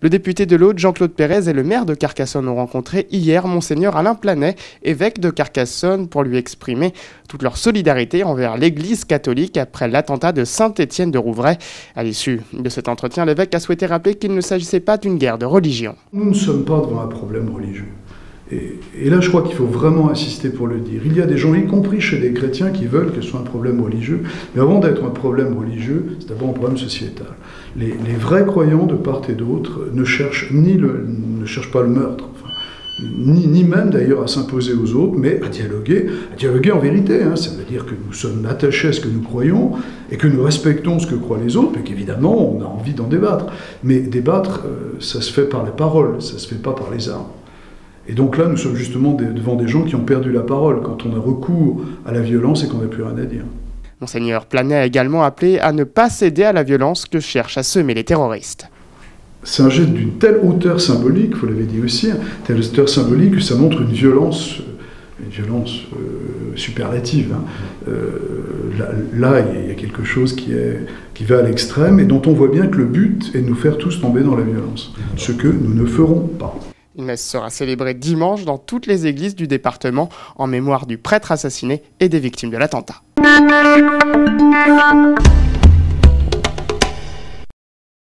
Le député de l'Aude, Jean-Claude Pérez, et le maire de Carcassonne ont rencontré hier Monseigneur Alain Planet, évêque de Carcassonne, pour lui exprimer toute leur solidarité envers l'Église catholique après l'attentat de Saint-Étienne de Rouvray. À l'issue de cet entretien, l'évêque a souhaité rappeler qu'il ne s'agissait pas d'une guerre de religion. Nous ne sommes pas devant un problème religieux. Et là, je crois qu'il faut vraiment insister pour le dire. Il y a des gens, y compris chez des chrétiens, qui veulent que ce soit un problème religieux. Mais avant d'être un problème religieux, c'est d'abord un problème sociétal. Les vrais croyants, de part et d'autre, ne cherchent pas le meurtre, ni même d'ailleurs à s'imposer aux autres, mais à dialoguer en vérité. Ça veut dire que nous sommes attachés à ce que nous croyons et que nous respectons ce que croient les autres, et qu'évidemment, on a envie d'en débattre. Mais débattre, ça se fait par les paroles, ça se fait pas par les armes. Et donc là, nous sommes justement devant des gens qui ont perdu la parole quand on a recours à la violence et qu'on n'a plus rien à dire. Monseigneur Planet a également appelé à ne pas céder à la violence que cherchent à semer les terroristes. C'est un geste d'une telle hauteur symbolique, vous l'avez dit aussi, telle hauteur symbolique que ça montre une violence superlative. Là, il y a quelque chose qui va à l'extrême et dont on voit bien que le but est de nous faire tous tomber dans la violence, ce que nous ne ferons pas. Une messe sera célébrée dimanche dans toutes les églises du département en mémoire du prêtre assassiné et des victimes de l'attentat.